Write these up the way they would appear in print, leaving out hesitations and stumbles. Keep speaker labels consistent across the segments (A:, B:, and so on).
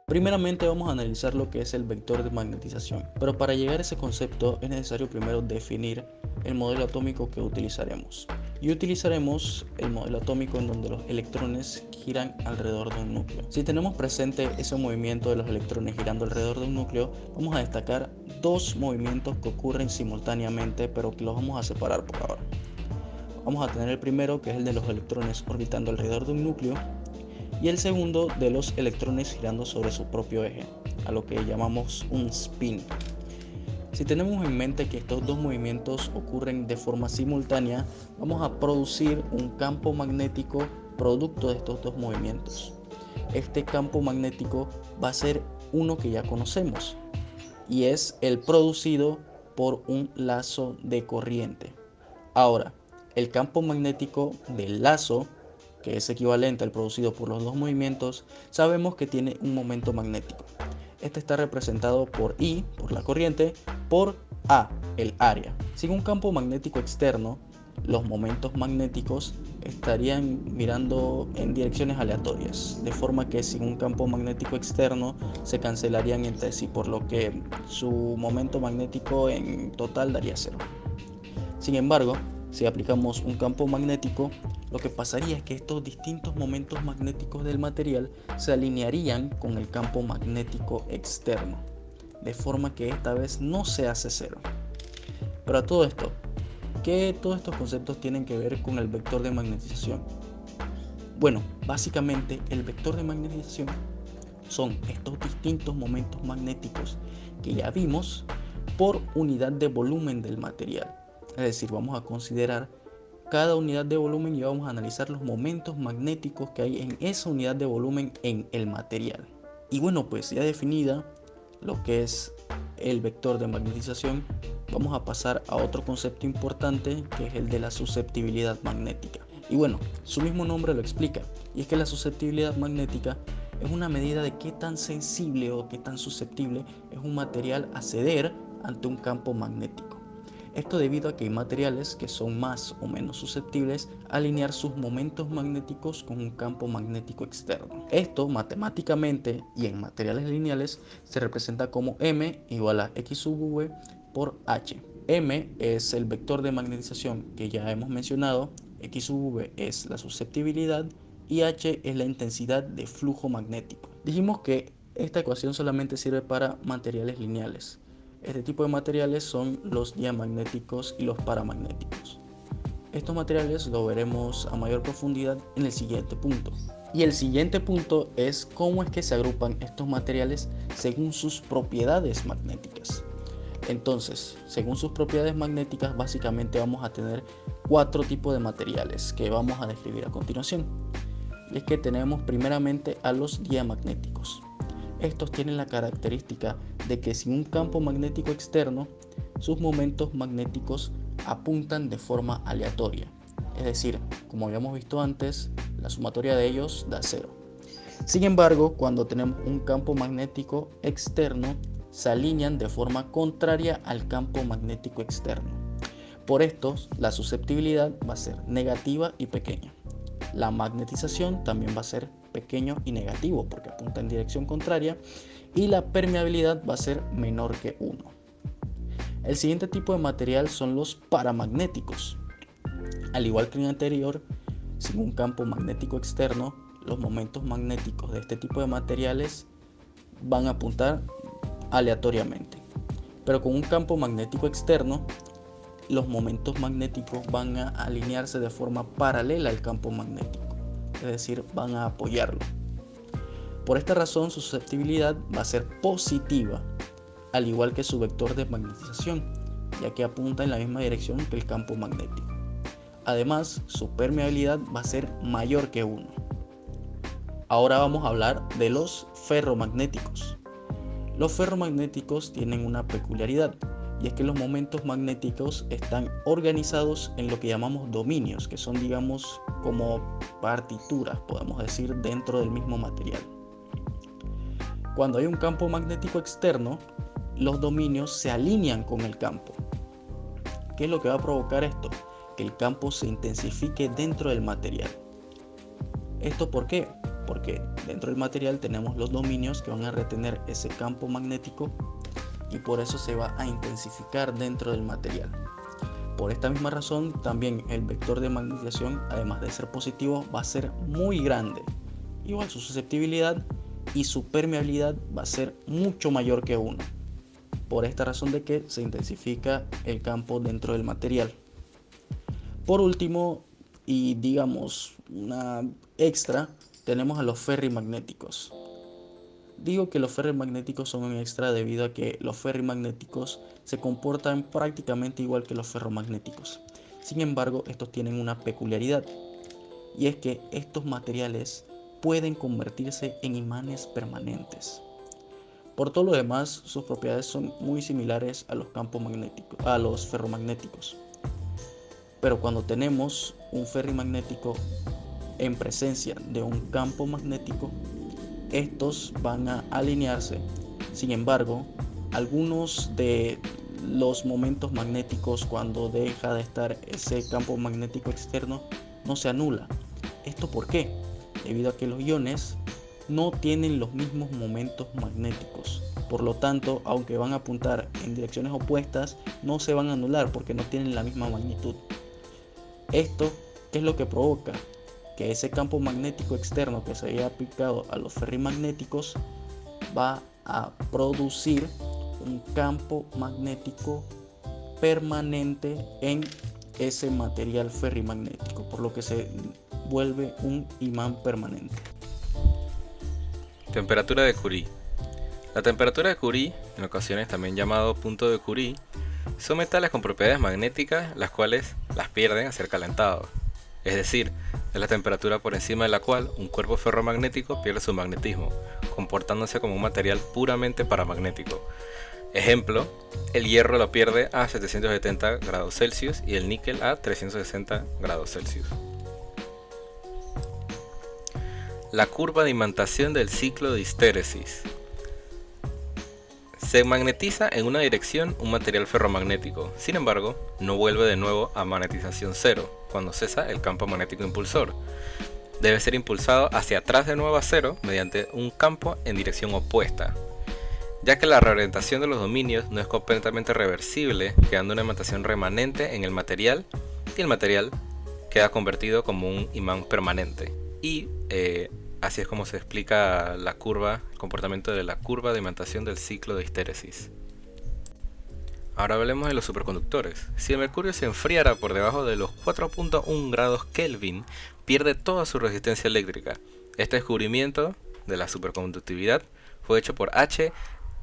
A: Primeramente vamos a analizar lo que es el vector de magnetización, pero para llegar a ese concepto es necesario primero definir el modelo atómico que utilizaremos. Y utilizaremos el modelo atómico en donde los electrones giran alrededor de un núcleo. Si tenemos presente ese movimiento de los electrones girando alrededor de un núcleo, vamos a destacar dos movimientos que ocurren simultáneamente, pero que los vamos a separar por ahora. Vamos a tener el primero, que es el de los electrones orbitando alrededor de un núcleo, y el segundo de los electrones girando sobre su propio eje, a lo que llamamos un spin. Si tenemos en mente que estos dos movimientos ocurren de forma simultánea, vamos a producir un campo magnético producto de estos dos movimientos. Este campo magnético va a ser uno que ya conocemos y es el producido por un lazo de corriente. Ahora, el campo magnético del lazo, que es equivalente al producido por los dos movimientos, sabemos que tiene un momento magnético. Este está representado por I, por la corriente, por A, el área. Sin un campo magnético externo, los momentos magnéticos estarían mirando en direcciones aleatorias, de forma que sin un campo magnético externo se cancelarían entre sí, por lo que su momento magnético en total daría 0. Sin embargo, si aplicamos un campo magnético, lo que pasaría es que estos distintos momentos magnéticos del material se alinearían con el campo magnético externo, de forma que esta vez no se hace 0. Pero a todo esto, ¿qué todos estos conceptos tienen que ver con el vector de magnetización? Bueno, básicamente el vector de magnetización son estos distintos momentos magnéticos que ya vimos por unidad de volumen del material. Es decir, vamos a considerar cada unidad de volumen y vamos a analizar los momentos magnéticos que hay en esa unidad de volumen en el material. Y bueno, pues ya definida lo que es el vector de magnetización, vamos a pasar a otro concepto importante, que es el de la susceptibilidad magnética. Y bueno, su mismo nombre lo explica, y es que la susceptibilidad magnética es una medida de qué tan sensible o qué tan susceptible es un material a ceder ante un campo magnético. Esto debido a que hay materiales que son más o menos susceptibles a alinear sus momentos magnéticos con un campo magnético externo. Esto matemáticamente y en materiales lineales se representa como M igual a X sub V por H. M es el vector de magnetización que ya hemos mencionado, X sub V es la susceptibilidad y H es la intensidad de flujo magnético. Dijimos que esta ecuación solamente sirve para materiales lineales. Este tipo de materiales son los diamagnéticos y los paramagnéticos. Estos materiales lo veremos a mayor profundidad en el siguiente punto. Y el siguiente punto es cómo es que se agrupan estos materiales según sus propiedades magnéticas. Entonces, según sus propiedades magnéticas, básicamente vamos a tener 4 tipos de materiales que vamos a describir a continuación. Y es que tenemos primeramente a los diamagnéticos. Estos tienen la característica de que sin un campo magnético externo, sus momentos magnéticos apuntan de forma aleatoria. Es decir, como habíamos visto antes, la sumatoria de ellos da 0. Sin embargo, cuando tenemos un campo magnético externo, se alinean de forma contraria al campo magnético externo. Por esto, la susceptibilidad va a ser negativa y pequeña. La magnetización también va a ser pequeño y negativo porque apunta en dirección contraria, y la permeabilidad va a ser menor que 1. El siguiente tipo de material son los paramagnéticos. Al igual que en el anterior, sin un campo magnético externo, los momentos magnéticos de este tipo de materiales van a apuntar aleatoriamente. Pero con un campo magnético externo, los momentos magnéticos van a alinearse de forma paralela al campo magnético, es decir, van a apoyarlo. Por esta razón, su susceptibilidad va a ser positiva, al igual que su vector de magnetización, ya que apunta en la misma dirección que el campo magnético. Además, su permeabilidad va a ser mayor que 1. Ahora vamos a hablar de los ferromagnéticos. Los ferromagnéticos tienen una peculiaridad, y es que los momentos magnéticos están organizados en lo que llamamos dominios, que son, digamos, como partituras, podemos decir, dentro del mismo material. Cuando hay un campo magnético externo, los dominios se alinean con el campo. ¿Qué es lo que va a provocar esto? Que el campo se intensifique dentro del material. ¿Esto por qué? porque dentro del material tenemos los dominios que van a retener ese campo magnético y por eso se va a intensificar dentro del material. Por esta misma razón, también el vector de magnetización, además de ser positivo, va a ser muy grande. Igual su susceptibilidad y su permeabilidad va a ser mucho mayor que 1. Por esta razón de que se intensifica el campo dentro del material. Por último, y digamos una extra, tenemos a los ferrimagnéticos. Digo que los ferrimagnéticos son un extra debido a que los ferrimagnéticos se comportan prácticamente igual que los ferromagnéticos. Sin embargo, estos tienen una peculiaridad, y es que estos materiales pueden convertirse en imanes permanentes. Por todo lo demás, sus propiedades son muy similares a los campos magnéticos, a los ferromagnéticos. Pero cuando tenemos un ferrimagnético en presencia de un campo magnético, estos van a alinearse. Sin embargo, algunos de los momentos magnéticos, cuando deja de estar ese campo magnético externo, no se anula. ¿Esto por qué? Debido a que los iones no tienen los mismos momentos magnéticos. Por lo tanto, aunque van a apuntar en direcciones opuestas, no se van a anular porque no tienen la misma magnitud. Esto, ¿qué es lo que provoca? Que ese campo magnético externo que se haya aplicado a los ferrimagnéticos va a producir un campo magnético permanente en ese material ferrimagnético, por lo que se vuelve un imán permanente.
B: Temperatura de Curie. La temperatura de Curie, en ocasiones también llamado punto de Curie, son metales con propiedades magnéticas las cuales las pierden al ser calentados. Es decir, es la temperatura por encima de la cual un cuerpo ferromagnético pierde su magnetismo, comportándose como un material puramente paramagnético. Ejemplo, el hierro lo pierde a 770 grados Celsius y el níquel a 360 grados Celsius. La curva de imantación del ciclo de histéresis. Se magnetiza en una dirección un material ferromagnético, sin embargo, no vuelve de nuevo a magnetización cero cuando cesa el campo magnético impulsor. Debe ser impulsado hacia atrás de nuevo a cero mediante un campo en dirección opuesta, ya que la reorientación de los dominios no es completamente reversible, quedando una imantación remanente en el material y el material queda convertido como un imán permanente. Y así es como se explica la curva, el comportamiento de la curva de imantación del ciclo de histéresis. Ahora hablemos de los superconductores. Si el mercurio se enfriara por debajo de los 4.1 grados Kelvin, pierde toda su resistencia eléctrica. Este descubrimiento de la superconductividad fue hecho por H.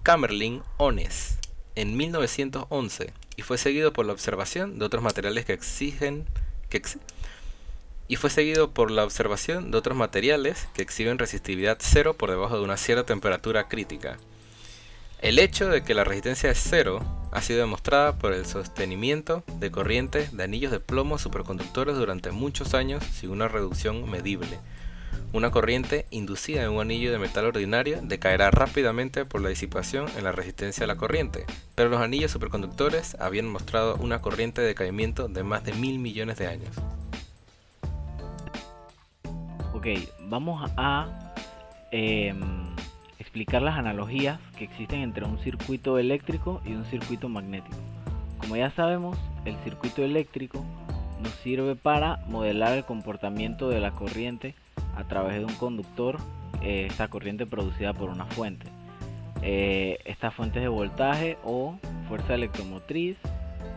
B: Kamerlingh Onnes en 1911 y fue seguido por la observación de otros materiales que exhiben resistividad cero por debajo de una cierta temperatura crítica. El hecho de que la resistencia es cero ha sido demostrada por el sostenimiento de corrientes de anillos de plomo superconductores durante muchos años sin una reducción medible. Una corriente inducida en un anillo de metal ordinario decaerá rápidamente por la disipación en la resistencia a la corriente, pero los anillos superconductores habían mostrado una corriente de decaimiento de más de 1000 millones de años.
C: Ok, vamos a explicar las analogías que existen entre un circuito eléctrico y un circuito magnético. Como ya sabemos, el circuito eléctrico nos sirve para modelar el comportamiento de la corriente a través de un conductor, esta corriente producida por una fuente. Estas fuentes de voltaje o fuerza electromotriz,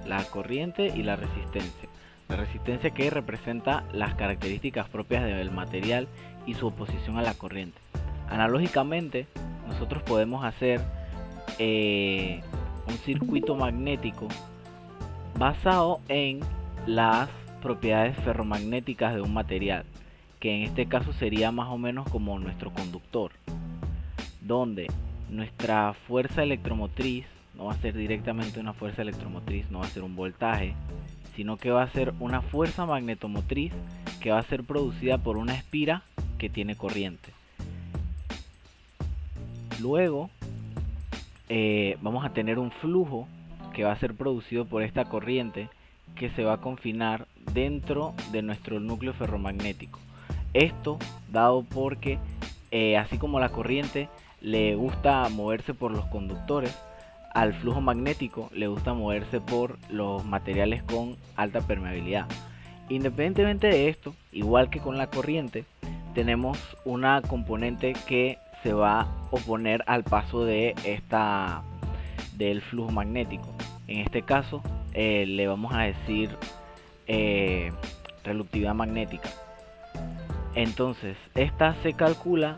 C: la corriente y la resistencia. La resistencia que representa las características propias del material y su oposición a la corriente. Analógicamente, nosotros podemos hacer un circuito magnético basado en las propiedades ferromagnéticas de un material, que en este caso sería más o menos como nuestro conductor, donde nuestra fuerza electromotriz no va a ser directamente una fuerza electromotriz, no va a ser un voltaje, sino que va a ser una fuerza magnetomotriz que va a ser producida por una espira que tiene corriente. Luego vamos a tener un flujo que va a ser producido por esta corriente que se va a confinar dentro de nuestro núcleo ferromagnético. Esto dado porque así como la corriente le gusta moverse por los conductores, al flujo magnético le gusta moverse por los materiales con alta permeabilidad. Independientemente de esto, igual que con la corriente, tenemos una componente que se va a oponer al paso de del flujo magnético. En este caso le vamos a decir reluctividad magnética. Entonces esta se calcula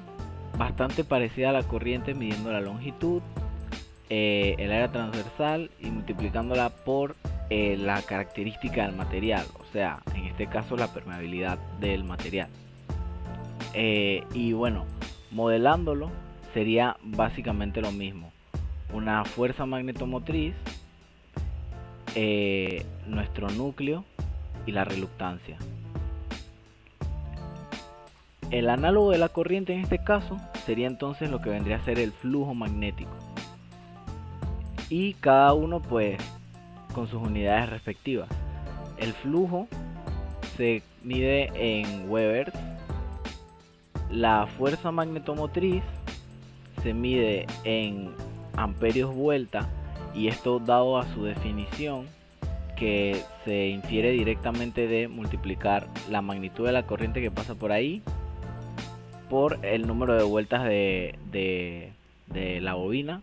C: bastante parecida a la corriente, midiendo la longitud, el área transversal y multiplicándola por la característica del material, o sea, en este caso la permeabilidad del material. Y bueno, modelándolo sería básicamente lo mismo: una fuerza magnetomotriz, nuestro núcleo y la reluctancia. El análogo de la corriente en este caso sería entonces lo que vendría a ser el flujo magnético, y cada uno pues con sus unidades respectivas. El flujo se mide en Webers, la fuerza magnetomotriz se mide en amperios vuelta, y esto dado a su definición, que se infiere directamente de multiplicar la magnitud de la corriente que pasa por ahí por el número de vueltas de la bobina,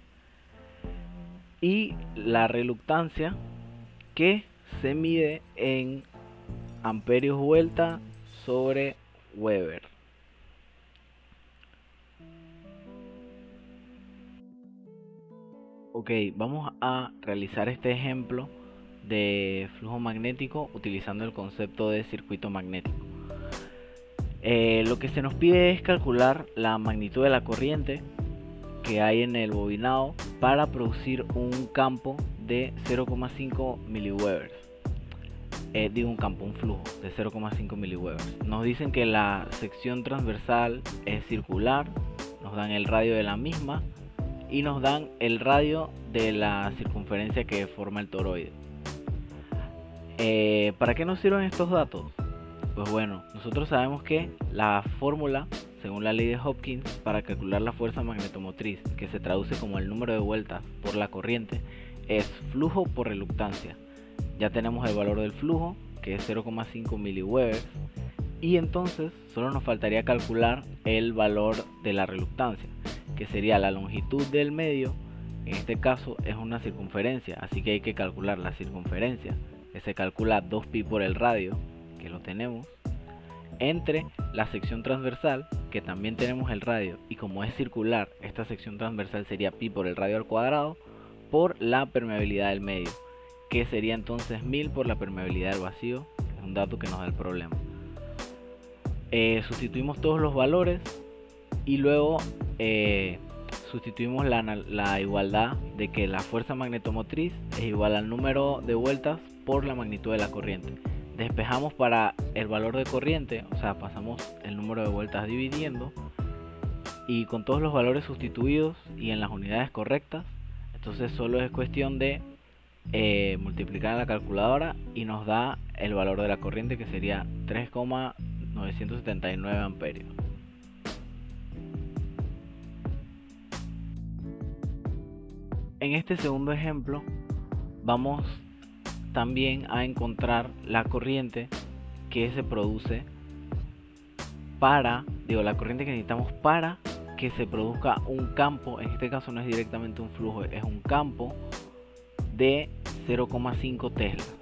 C: y la reluctancia, que se mide en amperios vuelta sobre Weber. Ok, vamos a realizar este ejemplo de flujo magnético utilizando el concepto de circuito magnético. Lo que se nos pide es calcular la magnitud de la corriente que hay en el bobinado para producir un campo de 0,5 miliwebers. Un flujo de 0,5 miliwebers. Nos dicen que la sección transversal es circular, nos dan el radio de la misma y nos dan el radio de la circunferencia que forma el toroide. ¿Para qué nos sirven estos datos? Pues bueno, nosotros sabemos que la fórmula, según la ley de Hopkins, para calcular la fuerza magnetomotriz, que se traduce como el número de vueltas por la corriente, es flujo por reluctancia. Ya tenemos el valor del flujo, que es 0,5 miliwebers, y entonces solo nos faltaría calcular el valor de la reluctancia, que sería la longitud del medio. En este caso es una circunferencia, así que hay que calcular la circunferencia, que se calcula 2pi por el radio, que lo tenemos, entre la sección transversal, que también tenemos el radio, y como es circular, esta sección transversal sería pi por el radio al cuadrado, por la permeabilidad del medio, que sería entonces 1000 por la permeabilidad del vacío, que es un dato que nos da el problema. Sustituimos todos los valores y luego sustituimos la igualdad de que la fuerza magnetomotriz es igual al número de vueltas por la magnitud de la corriente. Despejamos para el valor de corriente, o sea, pasamos el número de vueltas dividiendo, y con todos los valores sustituidos y en las unidades correctas, entonces solo es cuestión de multiplicar en la calculadora y nos da el valor de la corriente, que sería 3,979 amperios. En este segundo ejemplo vamos también a encontrar la corriente que se produce la corriente que necesitamos para que se produzca un campo. En este caso no es directamente un flujo, es un campo de 0,5 teslas.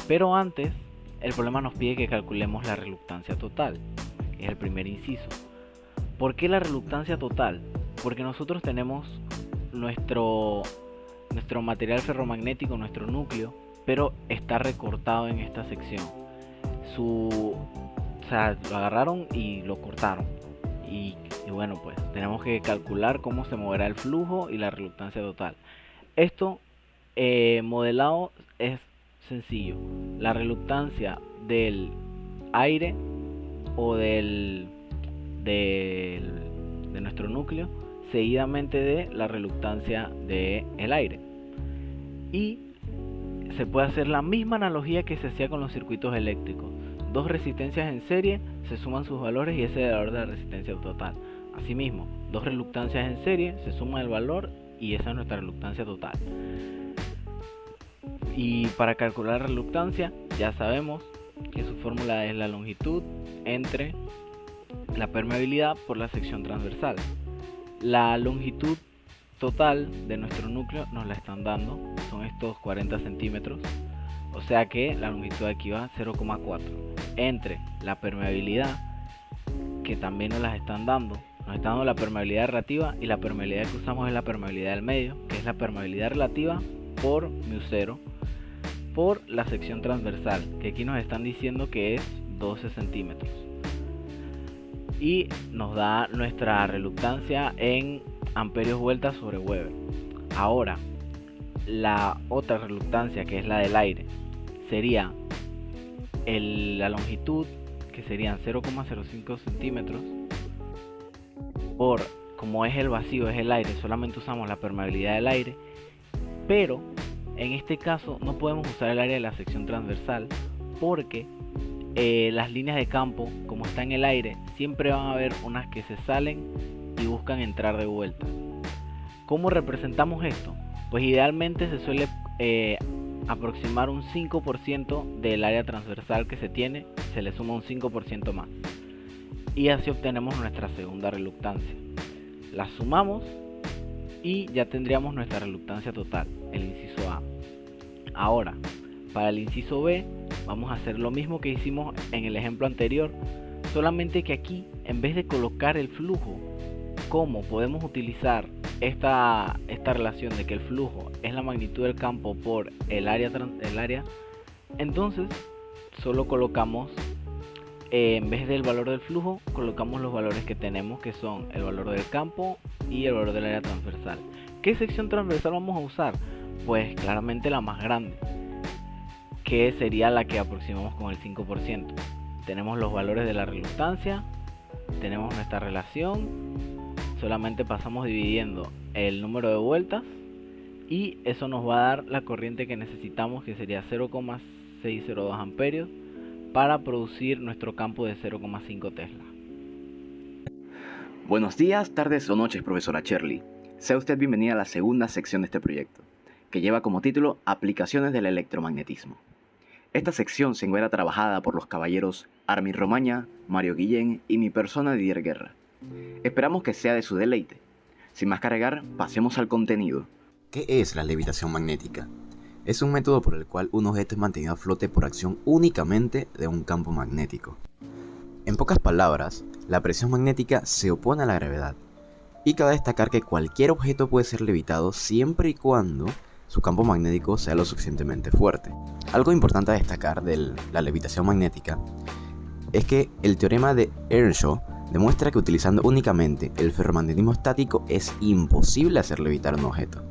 C: Pero antes el problema nos pide que calculemos la reluctancia total, es el primer inciso. ¿Por qué la reluctancia total? Porque nosotros tenemos nuestro material ferromagnético, nuestro núcleo, pero está recortado en esta sección. O sea, lo agarraron y lo cortaron. Y bueno, pues tenemos que calcular cómo se moverá el flujo y la reluctancia total. Esto modelado es sencillo. La reluctancia del aire o de nuestro núcleo seguidamente de la reluctancia del aire, y se puede hacer la misma analogía que se hacía con los circuitos eléctricos. dos resistencias en serie, se suman sus valores y ese es el valor de la resistencia total. Asimismo, dos reluctancias en serie, se suma el valor y esa es nuestra reluctancia total. Y para calcular reluctancia ya sabemos que su fórmula es la longitud entre la permeabilidad por la sección transversal. La longitud total de nuestro núcleo nos la están dando, son estos 40 centímetros, o sea que la longitud aquí va a 0,4 entre la permeabilidad, que también nos las están dando, nos están dando la permeabilidad relativa, y la permeabilidad que usamos es la permeabilidad del medio, que es la permeabilidad relativa por μ0 por la sección transversal, que aquí nos están diciendo que es 12 centímetros, y nos da nuestra reluctancia en amperios vueltas sobre Weber. Ahora, la otra reluctancia, que es la del aire, sería la longitud, que serían 0,05 centímetros, por, como es el vacío, es el aire, solamente usamos la permeabilidad del aire, pero en este caso no podemos usar el área de la sección transversal porque las líneas de campo, como está en el aire, siempre van a haber unas que se salen y buscan entrar de vuelta. ¿Cómo representamos esto? Pues idealmente se suele aproximar un 5% del área transversal que se tiene, se le suma un 5% más. Y así obtenemos nuestra segunda reluctancia. La sumamos y ya tendríamos nuestra reluctancia total, el inciso A. Ahora, para el inciso B, vamos a hacer lo mismo que hicimos en el ejemplo anterior, solamente que aquí, en vez de colocar el flujo, como podemos utilizar esta relación de que el flujo es la magnitud del campo por el área, entonces solo colocamos, en vez del valor del flujo, colocamos los valores que tenemos, que son el valor del campo y el valor del área transversal. ¿Qué sección transversal vamos a usar? Pues claramente la más grande, que sería la que aproximamos con el 5%. Tenemos los valores de la reluctancia, tenemos nuestra relación, solamente pasamos dividiendo el número de vueltas y eso nos va a dar la corriente que necesitamos, que sería 0,602 amperios para producir nuestro campo de 0,5 Tesla.
D: Buenos días, tardes o noches, profesora Shirley. Sea usted bienvenida a la segunda sección de este proyecto, que lleva como título Aplicaciones del electromagnetismo. Esta sección se encuentra trabajada por los caballeros Armin Romaña, Mario Guillén y mi persona Didier Guerra. Esperamos que sea de su deleite. Sin más cargar, pasemos al contenido.
E: ¿Qué es la levitación magnética? Es un método por el cual un objeto es mantenido a flote por acción únicamente de un campo magnético. En pocas palabras, la presión magnética se opone a la gravedad. Y cabe destacar que cualquier objeto puede ser levitado siempre y cuando su campo magnético sea lo suficientemente fuerte. Algo importante a destacar de la levitación magnética es que el teorema de Earnshaw demuestra que utilizando únicamente el ferromagnetismo estático es imposible hacer levitar un objeto.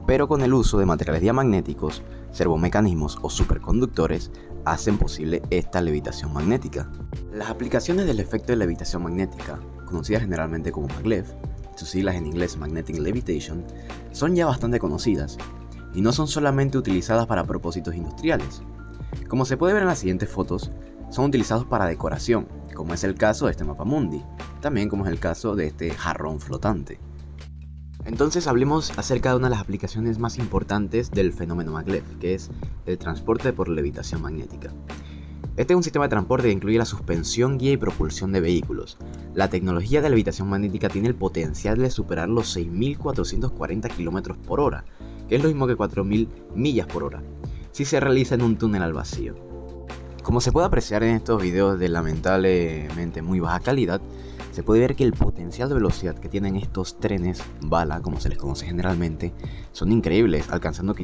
E: Pero con el uso de materiales diamagnéticos, servomecanismos o superconductores hacen posible esta levitación magnética. Las aplicaciones del efecto de levitación magnética, conocidas generalmente como maglev, sus siglas en inglés Magnetic Levitation, son ya bastante conocidas y no son solamente utilizadas para propósitos industriales. Como se puede ver en las siguientes fotos, son utilizados para decoración, como es el caso de este mapamundi, también como es el caso de este jarrón flotante. Entonces hablemos acerca de una de las aplicaciones más importantes del fenómeno maglev, que es el transporte por levitación magnética. Este es un sistema de transporte que incluye la suspensión, guía y propulsión de vehículos. La tecnología de levitación magnética tiene el potencial de superar los 6.440 km por hora, que es lo mismo que 4.000 millas por hora, si se realiza en un túnel al vacío. Como se puede apreciar en estos videos de lamentablemente muy baja calidad, se puede ver que el potencial de velocidad que tienen estos trenes bala, como se les conoce generalmente, son increíbles, alcanzando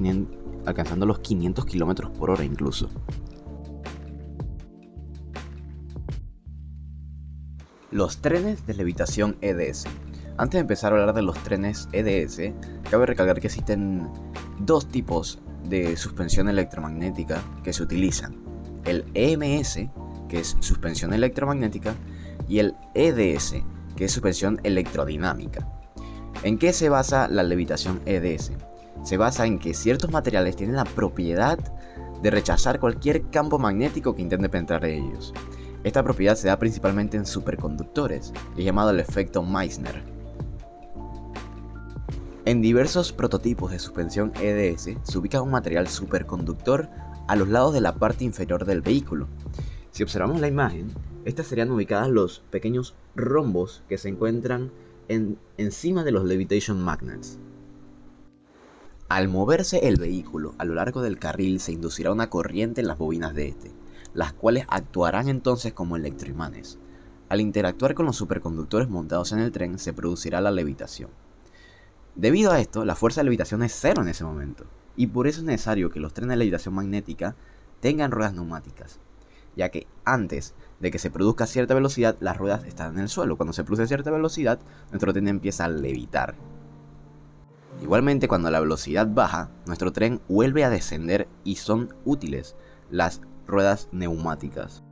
E: los 500 km por hora incluso. Los trenes de levitación EDS. Antes de empezar a hablar de los trenes EDS, cabe recalcar que existen dos tipos de suspensión electromagnética que se utilizan. El EMS, que es suspensión electromagnética, y el EDS, que es suspensión electrodinámica. ¿En qué se basa la levitación EDS? Se basa en que ciertos materiales tienen la propiedad de rechazar cualquier campo magnético que intente penetrar en ellos. Esta propiedad se da principalmente en superconductores y es llamado el efecto Meissner. En diversos prototipos de suspensión EDS se ubica un material superconductor a los lados de la parte inferior del vehículo. Si observamos la imagen, estas serían ubicadas los pequeños rombos que se encuentran encima de los levitation magnets. Al moverse el vehículo a lo largo del carril se inducirá una corriente en las bobinas de este, las cuales actuarán entonces como electroimanes. Al interactuar con los superconductores montados en el tren se producirá la levitación. Debido a esto, la fuerza de levitación es cero en ese momento, y por eso es necesario que los trenes de levitación magnética tengan ruedas neumáticas, ya que antes de que se produzca cierta velocidad, las ruedas están en el suelo. Cuando se produce cierta velocidad, nuestro tren empieza a levitar. Igualmente, cuando la velocidad baja, nuestro tren vuelve a descender y son útiles las ruedas neumáticas.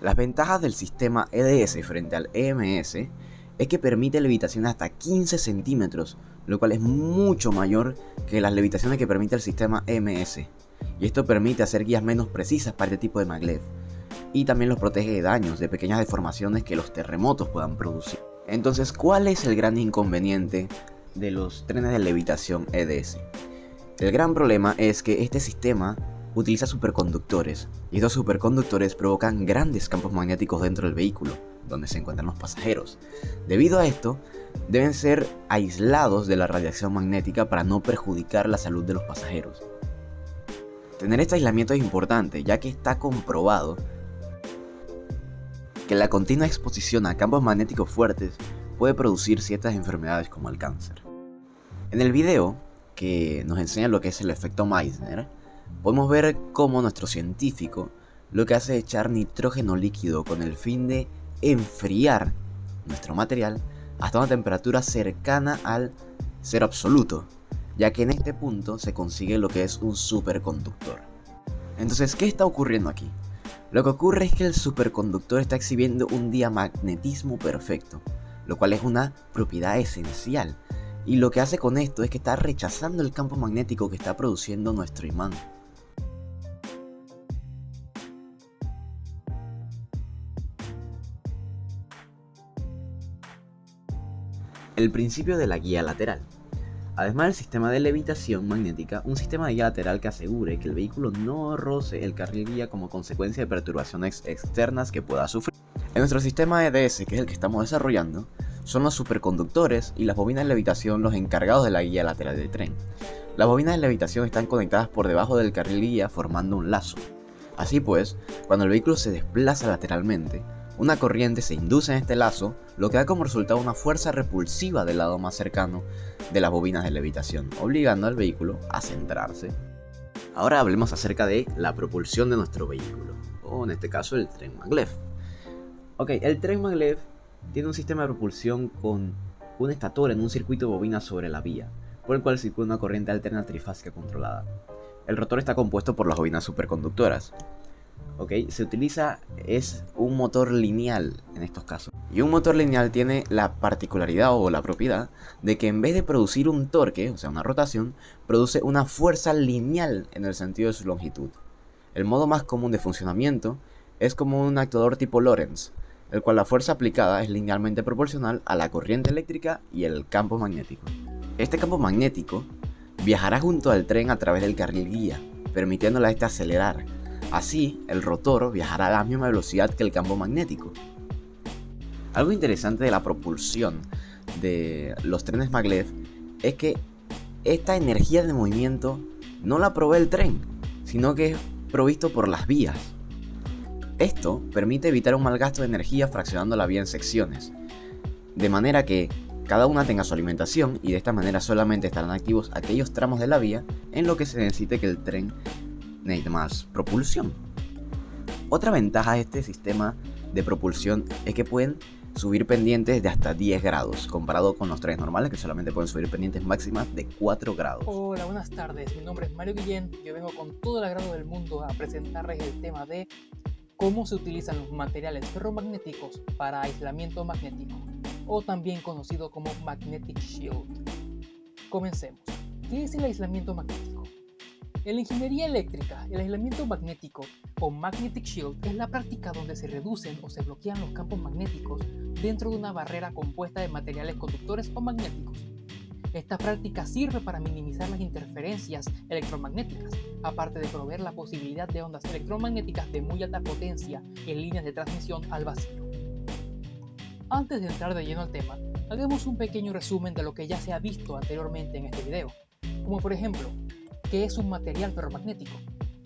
E: Las ventajas del sistema EDS frente al EMS es que permite levitación hasta 15 centímetros, lo cual es mucho mayor que las levitaciones que permite el sistema EMS. Y esto permite hacer guías menos precisas para este tipo de maglev. Y también los protege de daños, de pequeñas deformaciones que los terremotos puedan producir. Entonces, ¿cuál es el gran inconveniente de los trenes de levitación EDS? El gran problema es que este sistema utiliza superconductores, y estos superconductores provocan grandes campos magnéticos dentro del vehículo, donde se encuentran los pasajeros. Debido a esto, deben ser aislados de la radiación magnética para no perjudicar la salud de los pasajeros. Tener este aislamiento es importante, ya que está comprobado que la continua exposición a campos magnéticos fuertes puede producir ciertas enfermedades como el cáncer. En el video, que nos enseña lo que es el efecto Meissner, podemos ver cómo nuestro científico lo que hace es echar nitrógeno líquido con el fin de enfriar nuestro material hasta una temperatura cercana al cero absoluto, ya que en este punto se consigue lo que es un superconductor. Entonces, ¿qué está ocurriendo aquí? Lo que ocurre es que el superconductor está exhibiendo un diamagnetismo perfecto, lo cual es una propiedad esencial, y lo que hace con esto es que está rechazando el campo magnético que está produciendo nuestro imán. El principio de la guía lateral. Además del sistema de levitación magnética, un sistema de guía lateral que asegure que el vehículo no roce el carril guía como consecuencia de perturbaciones externas que pueda sufrir. En nuestro sistema EDS, que es el que estamos desarrollando, son los superconductores y las bobinas de levitación los encargados de la guía lateral del tren. Las bobinas de levitación están conectadas por debajo del carril guía formando un lazo. Así pues, cuando el vehículo se desplaza lateralmente, una corriente se induce en este lazo, lo que da como resultado una fuerza repulsiva del lado más cercano de las bobinas de levitación, obligando al vehículo a centrarse. Ahora hablemos acerca de la propulsión de nuestro vehículo, o en este caso el tren maglev. Ok, el tren maglev tiene un sistema de propulsión con un estator en un circuito de bobinas sobre la vía, por el cual circula una corriente alterna trifásica controlada. El rotor está compuesto por las bobinas superconductoras. Se utiliza un motor lineal en estos casos. Y un motor lineal tiene la particularidad o la propiedad de que en vez de producir un torque, o sea una rotación, produce una fuerza lineal en el sentido de su longitud. El modo más común de funcionamiento es como un actuador tipo Lorentz, el cual la fuerza aplicada es linealmente proporcional a la corriente eléctrica y el campo magnético. Este campo magnético viajará junto al tren a través del carril guía, permitiéndole a este acelerar. Así, el rotor viajará a la misma velocidad que el campo magnético. Algo interesante de la propulsión de los trenes maglev es que esta energía de movimiento no la provee el tren, sino que es provisto por las vías. Esto permite evitar un mal gasto de energía fraccionando la vía en secciones, de manera que cada una tenga su alimentación y de esta manera solamente estarán activos aquellos tramos de la vía en lo que se necesite que el tren necesita más propulsión. Otra ventaja de este sistema de propulsión es que pueden subir pendientes de hasta 10 grados, comparado con los trenes normales que solamente pueden subir pendientes máximas de 4 grados.
F: Hola, buenas tardes, mi nombre es Mario Guillén y yo vengo con todo el agrado del mundo a presentarles el tema de cómo se utilizan los materiales ferromagnéticos para aislamiento magnético, o también conocido como Magnetic Shield. Comencemos. ¿Qué es el aislamiento magnético? En la ingeniería eléctrica, el aislamiento magnético o magnetic shield es la práctica donde se reducen o se bloquean los campos magnéticos dentro de una barrera compuesta de materiales conductores o magnéticos. Esta práctica sirve para minimizar las interferencias electromagnéticas, aparte de proveer la posibilidad de ondas electromagnéticas de muy alta potencia en líneas de transmisión al vacío. Antes de entrar de lleno al tema, hagamos un pequeño resumen de lo que ya se ha visto anteriormente en este video, como por ejemplo, ¿qué es un material ferromagnético?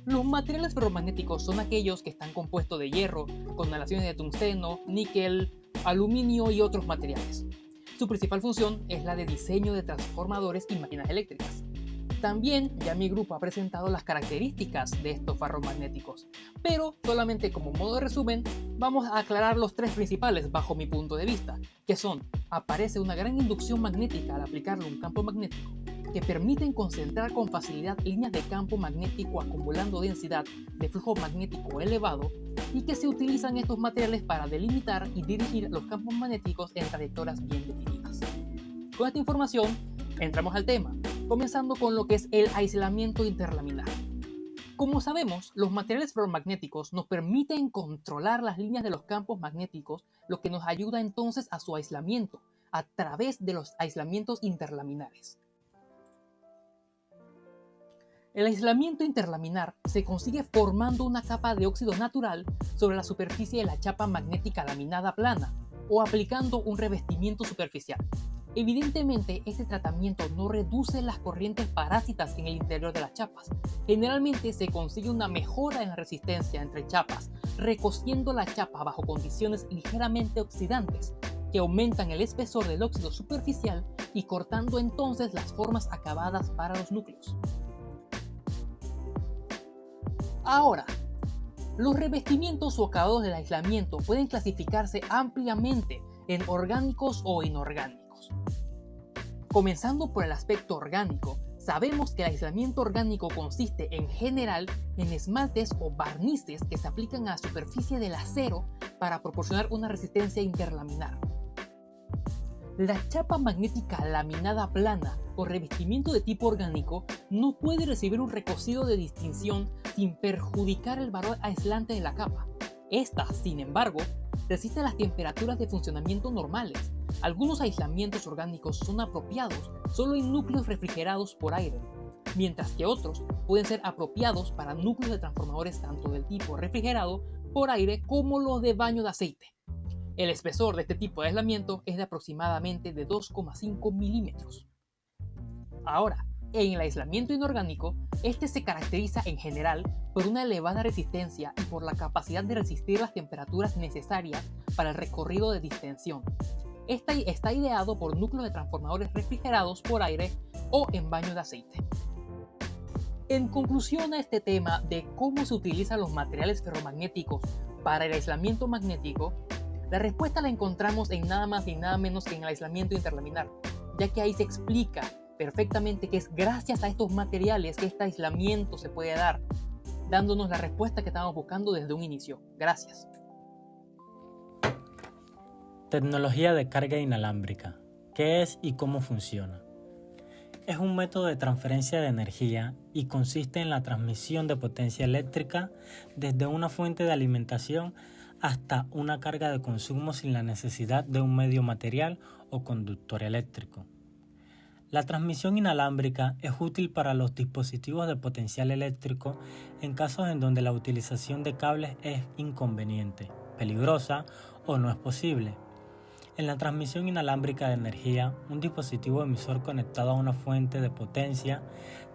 F: Los materiales ferromagnéticos son aquellos que están compuestos de hierro, con aleaciones de tungsteno, níquel, aluminio y otros materiales. Su principal función es la de diseño de transformadores y máquinas eléctricas. También ya mi grupo ha presentado las características de estos ferromagnéticos, pero solamente como modo de resumen, vamos a aclarar los tres principales bajo mi punto de vista, que son: aparece una gran inducción magnética al aplicarle un campo magnético, que permiten concentrar con facilidad líneas de campo magnético acumulando densidad de flujo magnético elevado, y que se utilizan estos materiales para delimitar y dirigir los campos magnéticos en trayectorias bien definidas. Con esta información, entramos al tema, comenzando con lo que es el aislamiento interlaminar. Como sabemos, los materiales ferromagnéticos nos permiten controlar las líneas de los campos magnéticos, lo que nos ayuda entonces a su aislamiento, a través de los aislamientos interlaminares. El aislamiento interlaminar se consigue formando una capa de óxido natural sobre la superficie de la chapa magnética laminada plana o aplicando un revestimiento superficial. Evidentemente, este tratamiento no reduce las corrientes parásitas en el interior de las chapas. Generalmente se consigue una mejora en la resistencia entre chapas, recociendo la chapa bajo condiciones ligeramente oxidantes, que aumentan el espesor del óxido superficial y cortando entonces las formas acabadas para los núcleos. Ahora, los revestimientos o acabados del aislamiento pueden clasificarse ampliamente en orgánicos o inorgánicos. Comenzando por el aspecto orgánico, sabemos que el aislamiento orgánico consiste en general en esmaltes o barnices que se aplican a la superficie del acero para proporcionar una resistencia interlaminar. La chapa magnética laminada plana o revestimiento de tipo orgánico no puede recibir un recocido de distinción sin perjudicar el valor aislante de la capa. Esta, sin embargo, resiste las temperaturas de funcionamiento normales. Algunos aislamientos orgánicos son apropiados solo en núcleos refrigerados por aire, mientras que otros pueden ser apropiados para núcleos de transformadores tanto del tipo refrigerado por aire como los de baño de aceite. El espesor de este tipo de aislamiento es de aproximadamente de 2,5 milímetros. Ahora, en el aislamiento inorgánico, este se caracteriza en general por una elevada resistencia y por la capacidad de resistir las temperaturas necesarias para el recorrido de distensión. Está ideado por núcleos de transformadores refrigerados por aire o en baño de aceite. En conclusión a este tema de cómo se utilizan los materiales ferromagnéticos para el aislamiento magnético, la respuesta la encontramos en nada más y nada menos que en el aislamiento interlaminar, ya que ahí se explica perfectamente que es gracias a estos materiales que este aislamiento se puede dar, dándonos la respuesta que estábamos buscando desde un inicio. Gracias.
G: Tecnología de carga inalámbrica. ¿Qué es y cómo funciona? Es un método de transferencia de energía y consiste en la transmisión de potencia eléctrica desde una fuente de alimentación hasta una carga de consumo sin la necesidad de un medio material o conductor eléctrico. La transmisión inalámbrica es útil para los dispositivos de potencial eléctrico en casos en donde la utilización de cables es inconveniente, peligrosa o no es posible. En la transmisión inalámbrica de energía, un dispositivo emisor conectado a una fuente de potencia,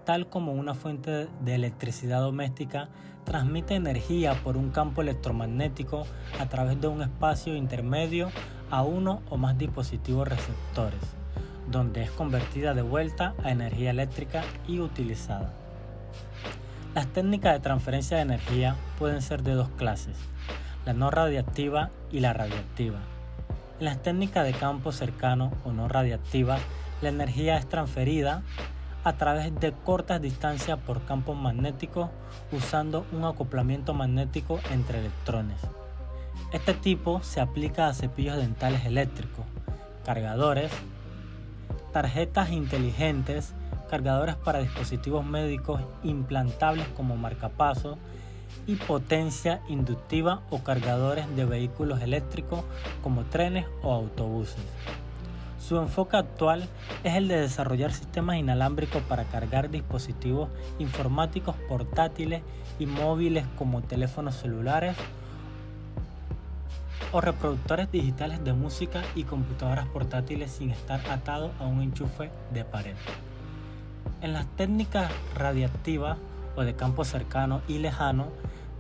G: tal como una fuente de electricidad doméstica, transmite energía por un campo electromagnético a través de un espacio intermedio a uno o más dispositivos receptores, donde es convertida de vuelta a energía eléctrica y utilizada. Las técnicas de transferencia de energía pueden ser de dos clases, la no radiactiva y la radiactiva. En las técnicas de campo cercano o no radiactivas, la energía es transferida a través de cortas distancias por campos magnéticos usando un acoplamiento magnético entre electrones. Este tipo se aplica a cepillos dentales eléctricos, cargadores, tarjetas inteligentes, cargadores para dispositivos médicos implantables como marcapasos y potencia inductiva o cargadores de vehículos eléctricos como trenes o autobuses. Su enfoque actual es el de desarrollar sistemas inalámbricos para cargar dispositivos informáticos portátiles y móviles como teléfonos celulares o reproductores digitales de música y computadoras portátiles sin estar atados a un enchufe de pared. En las técnicas radiactivas o de campo cercano y lejano,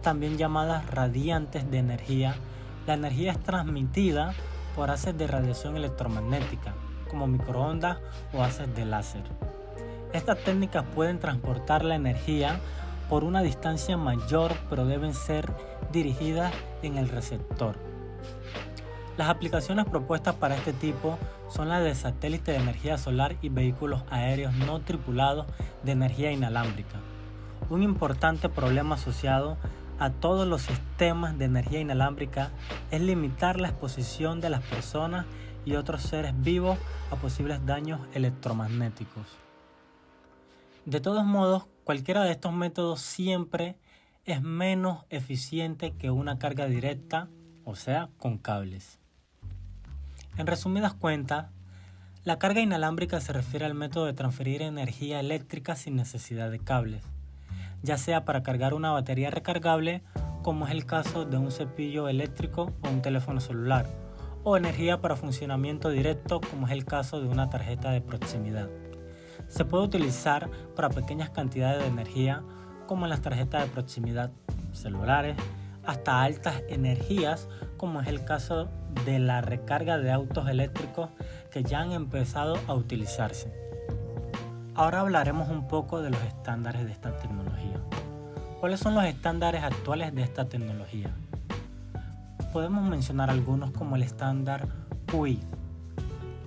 G: también llamadas radiantes de energía, la energía es transmitida por haces de radiación electromagnética, como microondas o haces de láser. Estas técnicas pueden transportar la energía por una distancia mayor, pero deben ser dirigidas en el receptor. Las aplicaciones propuestas para este tipo son las de satélite de energía solar y vehículos aéreos no tripulados de energía inalámbrica. Un importante problema asociado a todos los sistemas de energía inalámbrica es limitar la exposición de las personas y otros seres vivos a posibles daños electromagnéticos. De todos modos, cualquiera de estos métodos siempre es menos eficiente que una carga directa, o sea, con cables. En resumidas cuentas, la carga inalámbrica se refiere al método de transferir energía eléctrica sin necesidad de cables, ya sea para cargar una batería recargable, como es el caso de un cepillo eléctrico o un teléfono celular, o energía para funcionamiento directo, como es el caso de una tarjeta de proximidad. Se puede utilizar para pequeñas cantidades de energía, como en las tarjetas de proximidad celulares, hasta altas energías, como es el caso de la recarga de autos eléctricos que ya han empezado a utilizarse. Ahora hablaremos un poco de los estándares de esta tecnología. ¿Cuáles son los estándares actuales de esta tecnología? Podemos mencionar algunos como el estándar QI.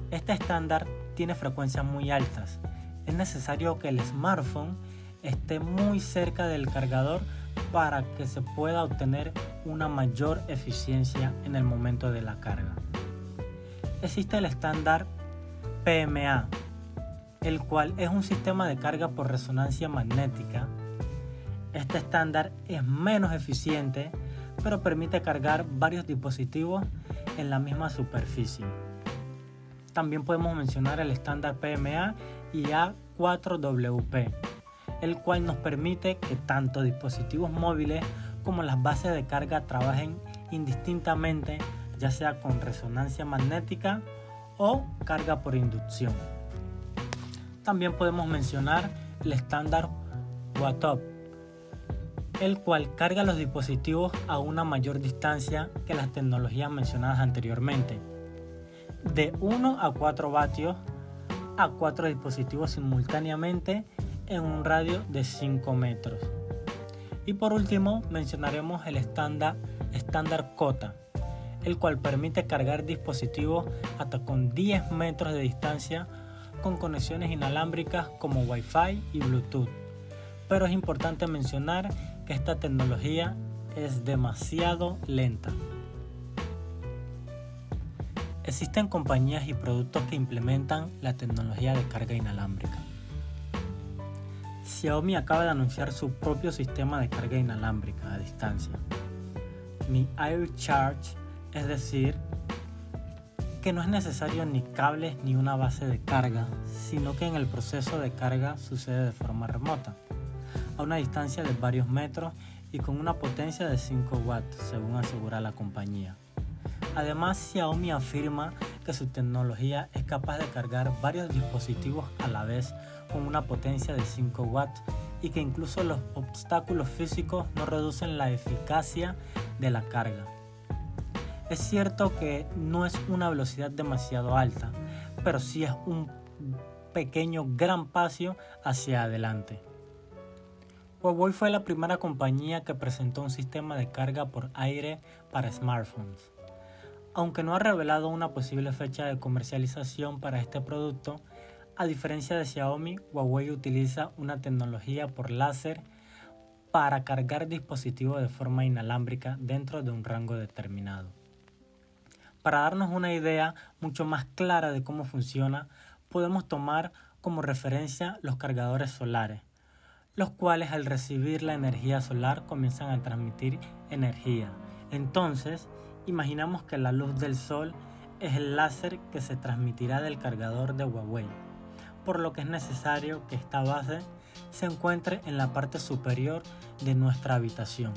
G: Este estándar tiene frecuencias muy altas. Es necesario que el smartphone esté muy cerca del cargador para que se pueda obtener una mayor eficiencia en el momento de la carga. Existe el estándar PMA, el cual es un sistema de carga por resonancia magnética. Este estándar es menos eficiente, pero permite cargar varios dispositivos en la misma superficie. También podemos mencionar el estándar PMA y A4WP, el cual nos permite que tanto dispositivos móviles como las bases de carga trabajen indistintamente, ya sea con resonancia magnética o carga por inducción. También podemos mencionar el estándar WATOP, el cual carga los dispositivos a una mayor distancia que las tecnologías mencionadas anteriormente, de 1 a 4 vatios a 4 dispositivos simultáneamente en un radio de 5 metros. Y por último mencionaremos el estándar COTA, el cual permite cargar dispositivos hasta con 10 metros de distancia con conexiones inalámbricas como Wi-Fi y Bluetooth. Pero es importante mencionar que esta tecnología es demasiado lenta. Existen compañías y productos que implementan la tecnología de carga inalámbrica. Xiaomi acaba de anunciar su propio sistema de carga inalámbrica a distancia, Mi Air Charge, es decir, que no es necesario ni cables ni una base de carga, sino que en el proceso de carga sucede de forma remota, a una distancia de varios metros y con una potencia de 5 watts, según asegura la compañía. Además, Xiaomi afirma que su tecnología es capaz de cargar varios dispositivos a la vez con una potencia de 5 watts y que incluso los obstáculos físicos no reducen la eficacia de la carga. Es cierto que no es una velocidad demasiado alta, pero sí es un pequeño gran paso hacia adelante. Huawei fue la primera compañía que presentó un sistema de carga por aire para smartphones. Aunque no ha revelado una posible fecha de comercialización para este producto, a diferencia de Xiaomi, Huawei utiliza una tecnología por láser para cargar dispositivos de forma inalámbrica dentro de un rango determinado. Para darnos una idea mucho más clara de cómo funciona, podemos tomar como referencia los cargadores solares, los cuales al recibir la energía solar comienzan a transmitir energía. Entonces, imaginamos que la luz del sol es el láser que se transmitirá del cargador de Huawei, por lo que es necesario que esta base se encuentre en la parte superior de nuestra habitación.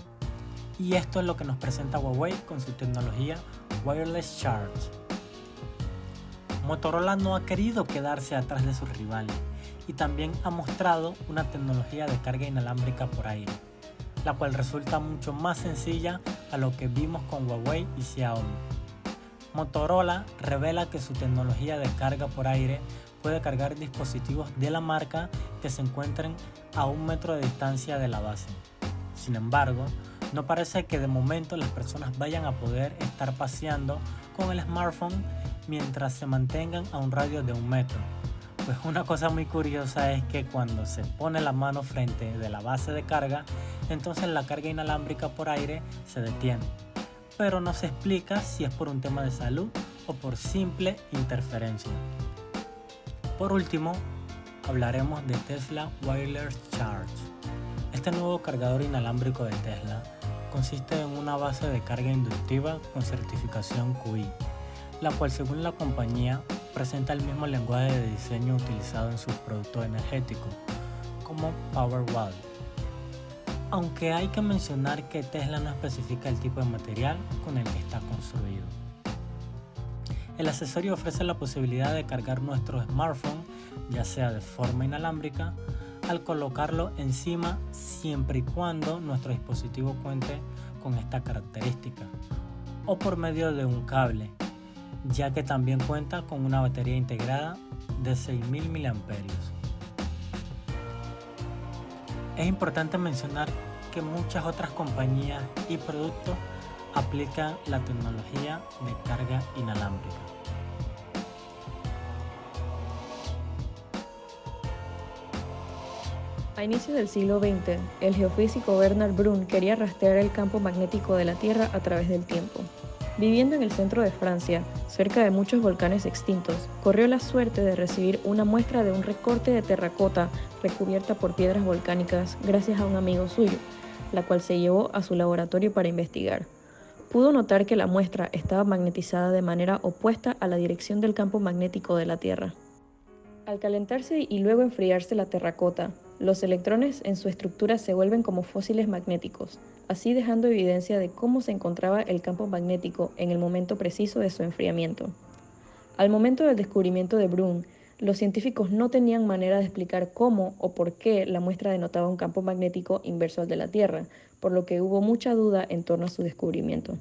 G: Y esto es lo que nos presenta Huawei con su tecnología Wireless Charge. Motorola no ha querido quedarse atrás de sus rivales y también ha mostrado una tecnología de carga inalámbrica por aire, la cual resulta mucho más sencilla a lo que vimos con Huawei y Xiaomi. Motorola revela que su tecnología de carga por aire puede cargar dispositivos de la marca que se encuentren a 1 metro de distancia de la base. Sin embargo, no parece que de momento las personas vayan a poder estar paseando con el smartphone mientras se mantengan a un radio de 1 metro. Pues una cosa muy curiosa es que cuando se pone la mano frente de la base de carga, entonces la carga inalámbrica por aire se detiene. Pero no se explica si es por un tema de salud o por simple interferencia. Por último, hablaremos de Tesla Wireless Charge. Este nuevo cargador inalámbrico de Tesla consiste en una base de carga inductiva con certificación QI, la cual según la compañía presenta el mismo lenguaje de diseño utilizado en sus productos energéticos, como Powerwall. Aunque hay que mencionar que Tesla no especifica el tipo de material con el que está construido. El accesorio ofrece la posibilidad de cargar nuestro smartphone, ya sea de forma inalámbrica, al colocarlo encima siempre y cuando nuestro dispositivo cuente con esta característica, o por medio de un cable, ya que también cuenta con una batería integrada de 6.000 mAh. Es importante mencionar que muchas otras compañías y productos aplican la tecnología de carga inalámbrica.
H: A inicios del siglo XX, el geofísico Bernard Brun quería rastrear el campo magnético de la Tierra a través del tiempo. Viviendo en el centro de Francia, cerca de muchos volcanes extintos, corrió la suerte de recibir una muestra de un recorte de terracota recubierta por piedras volcánicas gracias a un amigo suyo, la cual se llevó a su laboratorio para investigar. Pudo notar que la muestra estaba magnetizada de manera opuesta a la dirección del campo magnético de la Tierra. Al calentarse y luego enfriarse la terracota, los electrones en su estructura se vuelven como fósiles magnéticos, así dejando evidencia de cómo se encontraba el campo magnético en el momento preciso de su enfriamiento. Al momento del descubrimiento de Brun, los científicos no tenían manera de explicar cómo o por qué la muestra denotaba un campo magnético inverso al de la Tierra, por lo que hubo mucha duda en torno a su descubrimiento.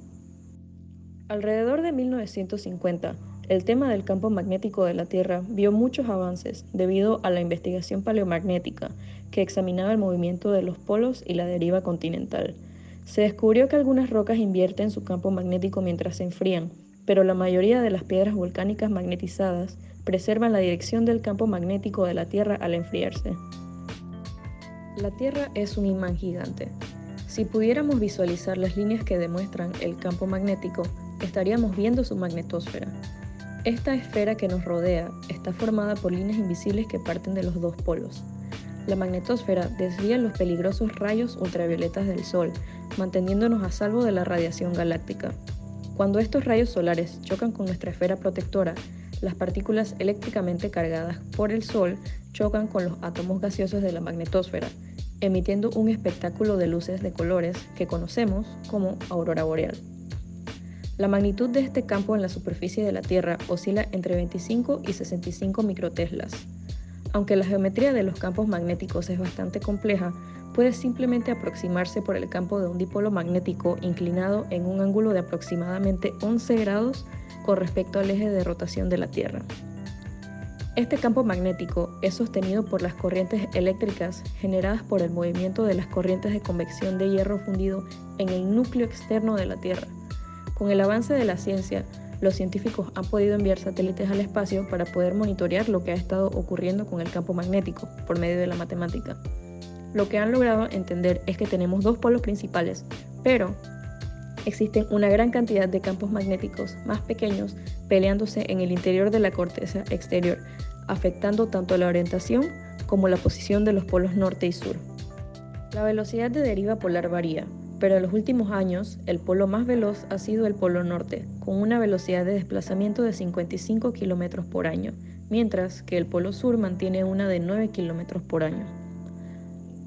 H: Alrededor de 1950, el tema del campo magnético de la Tierra vio muchos avances debido a la investigación paleomagnética, que examinaba el movimiento de los polos y la deriva continental. Se descubrió que algunas rocas invierten su campo magnético mientras se enfrían, pero la mayoría de las piedras volcánicas magnetizadas preservan la dirección del campo magnético de la Tierra al enfriarse. La Tierra es un imán gigante. Si pudiéramos visualizar las líneas que demuestran el campo magnético, estaríamos viendo su magnetosfera. Esta esfera que nos rodea está formada por líneas invisibles que parten de los dos polos. La magnetosfera desvía los peligrosos rayos ultravioletas del Sol, manteniéndonos a salvo de la radiación galáctica. Cuando estos rayos solares chocan con nuestra esfera protectora, las partículas eléctricamente cargadas por el Sol chocan con los átomos gaseosos de la magnetosfera, emitiendo un espectáculo de luces de colores que conocemos como aurora boreal. La magnitud de este campo en la superficie de la Tierra oscila entre 25 y 65 microteslas. Aunque la geometría de los campos magnéticos es bastante compleja, puede simplemente aproximarse por el campo de un dipolo magnético inclinado en un ángulo de aproximadamente 11 grados con respecto al eje de rotación de la Tierra. Este campo magnético es sostenido por las corrientes eléctricas generadas por el movimiento de las corrientes de convección de hierro fundido en el núcleo externo de la Tierra. Con el avance de la ciencia, los científicos han podido enviar satélites al espacio para poder monitorear lo que ha estado ocurriendo con el campo magnético por medio de la matemática. Lo que han logrado entender es que tenemos dos polos principales, pero existen una gran cantidad de campos magnéticos más pequeños peleándose en el interior de la corteza exterior, afectando tanto la orientación como la posición de los polos norte y sur. La velocidad de deriva polar varía, pero en los últimos años el polo más veloz ha sido el polo norte, con una velocidad de desplazamiento de 55 km por año, mientras que el polo sur mantiene una de 9 km por año.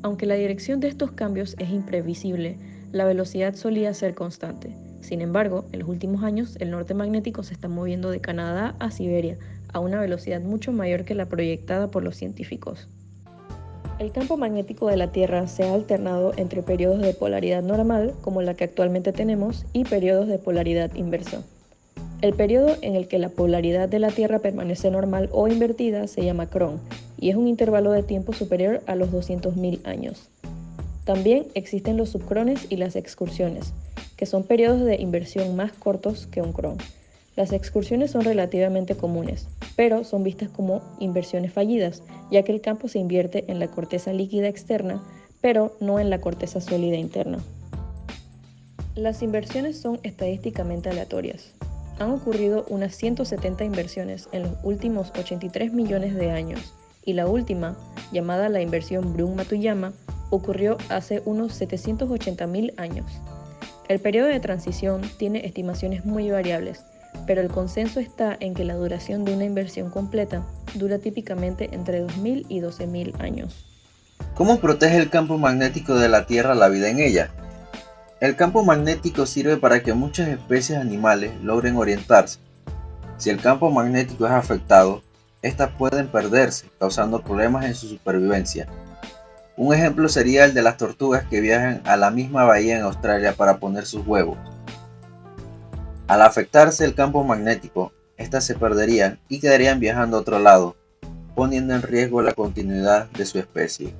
H: Aunque la dirección de estos cambios es imprevisible, la velocidad solía ser constante. Sin embargo, en los últimos años el norte magnético se está moviendo de Canadá a Siberia a una velocidad mucho mayor que la proyectada por los científicos. El campo magnético de la Tierra se ha alternado entre periodos de polaridad normal, como la que actualmente tenemos, y periodos de polaridad inversa. El periodo en el que la polaridad de la Tierra permanece normal o invertida se llama crón, y es un intervalo de tiempo superior a los 200.000 años. También existen los subcrones y las excursiones, que son periodos de inversión más cortos que un crón. Las excursiones son relativamente comunes, pero son vistas como inversiones fallidas, ya que el campo se invierte en la corteza líquida externa, pero no en la corteza sólida interna. Las inversiones son estadísticamente aleatorias. Han ocurrido unas 170 inversiones en los últimos 83 millones de años, y la última, llamada la inversión Brun-Matuyama, ocurrió hace unos 780.000 años. El periodo de transición tiene estimaciones muy variables, pero el consenso está en que la duración de una inversión completa dura típicamente entre 2.000 y 12.000 años.
I: ¿Cómo protege el campo magnético de la Tierra la vida en ella? El campo magnético sirve para que muchas especies animales logren orientarse. Si el campo magnético es afectado, estas pueden perderse, causando problemas en su supervivencia. Un ejemplo sería el de las tortugas que viajan a la misma bahía en Australia para poner sus huevos. Al afectarse el campo magnético, estas se perderían y quedarían viajando a otro lado, poniendo en riesgo la continuidad de su especie.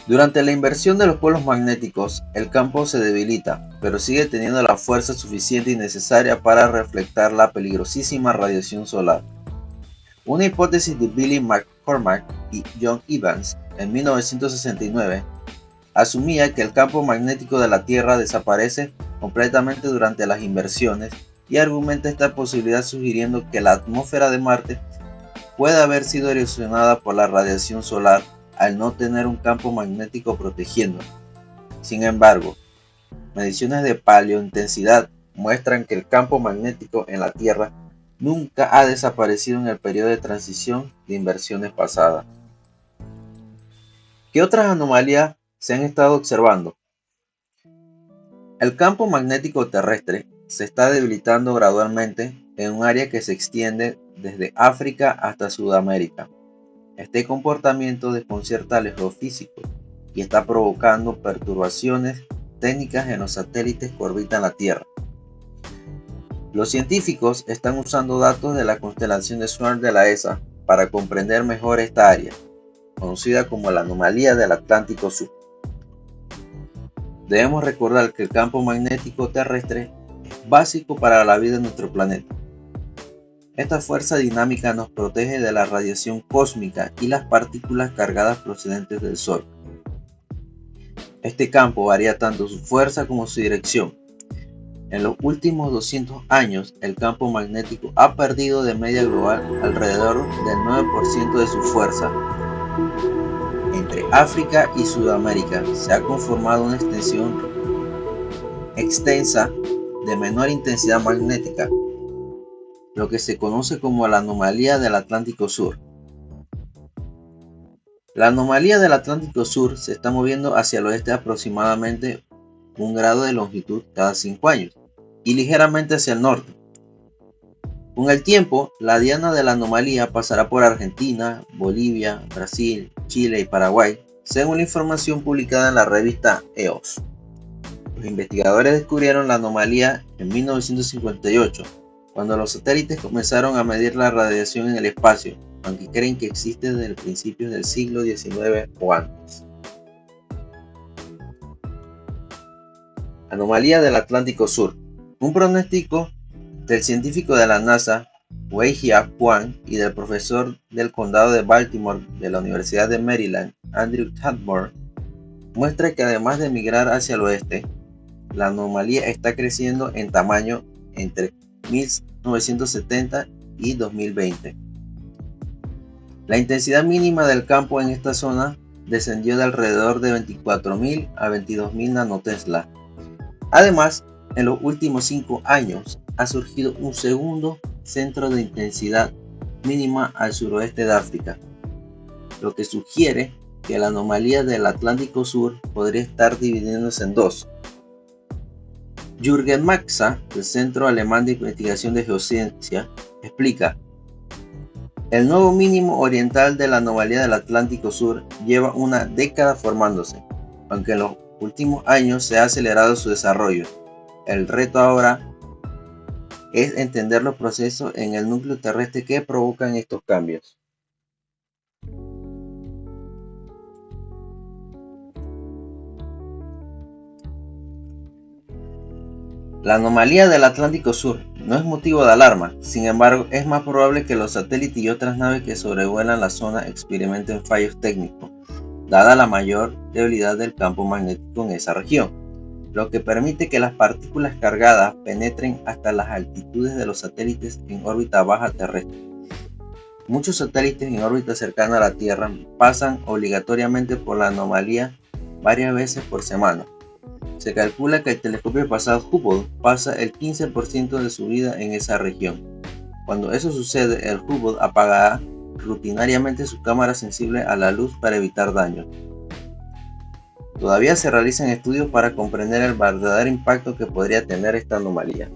I: Durante la inversión de los polos magnéticos, el campo se debilita, pero sigue teniendo la fuerza suficiente y necesaria para reflectar la peligrosísima radiación solar. Una hipótesis de Billy McCormack y John Evans en 1969 asumía que el campo magnético de la Tierra desaparece completamente durante las inversiones y argumenta esta posibilidad sugiriendo que la atmósfera de Marte puede haber sido erosionada por la radiación solar al no tener un campo magnético protegiéndola. Sin embargo, mediciones de paleointensidad muestran que el campo magnético en la Tierra nunca ha desaparecido en el periodo de transición de inversiones pasadas. ¿Qué otras anomalías se han estado observando? El campo magnético terrestre se está debilitando gradualmente en un área que se extiende desde África hasta Sudamérica. Este comportamiento desconcierta a los geofísicos y está provocando perturbaciones técnicas en los satélites que orbitan la Tierra. Los científicos están usando datos de la constelación de Swarm de la ESA para comprender mejor esta área, conocida como la anomalía del Atlántico Sur. Debemos recordar que el campo magnético terrestre es básico para la vida en nuestro planeta. Esta fuerza dinámica nos protege de la radiación cósmica y las partículas cargadas procedentes del Sol. Este campo varía tanto su fuerza como su dirección. En los últimos 200 años, el campo magnético ha perdido de media global alrededor del 9% de su fuerza. Entre África y Sudamérica se ha conformado una extensión extensa de menor intensidad magnética, lo que se conoce como la anomalía del Atlántico Sur. La anomalía del Atlántico Sur se está moviendo hacia el oeste aproximadamente 1 grado de longitud cada 5 años y ligeramente hacia el norte. Con el tiempo, la diana de la anomalía pasará por Argentina, Bolivia, Brasil, Chile y Paraguay, según la información publicada en la revista EOS. Los investigadores descubrieron la anomalía en 1958, cuando los satélites comenzaron a medir la radiación en el espacio, aunque creen que existe desde principios del siglo XIX o antes. Anomalía del Atlántico Sur. Un pronóstico del científico de la NASA, Wei-Hia Huang, y del profesor del condado de Baltimore de la Universidad de Maryland, Andrew Tadmore, muestra que además de migrar hacia el oeste, la anomalía está creciendo en tamaño entre 1970 y 2020. La intensidad mínima del campo en esta zona descendió de alrededor de 24.000 a 22.000 nanotesla. Además, en los últimos 5 años ha surgido un segundo centro de intensidad mínima al suroeste de África, lo que sugiere que la anomalía del Atlántico Sur podría estar dividiéndose en dos. Jürgen Maxa, del Centro Alemán de Investigación de Geociencia, explica: el nuevo mínimo oriental de la anomalía del Atlántico Sur lleva una década formándose, aunque en los últimos años se ha acelerado su desarrollo. El reto ahora es entender los procesos en el núcleo terrestre que provocan estos cambios. La anomalía del Atlántico Sur no es motivo de alarma, sin embargo es más probable que los satélites y otras naves que sobrevuelan la zona experimenten fallos técnicos, dada la mayor debilidad del campo magnético en esa región, lo que permite que las partículas cargadas penetren hasta las altitudes de los satélites en órbita baja terrestre. Muchos satélites en órbita cercana a la Tierra pasan obligatoriamente por la anomalía varias veces por semana. Se calcula que el telescopio espacial Hubble pasa el 15% de su vida en esa región. Cuando eso sucede, el Hubble apagará rutinariamente su cámara sensible a la luz para evitar daños. Todavía se realizan estudios para comprender el verdadero impacto que podría tener esta anomalía.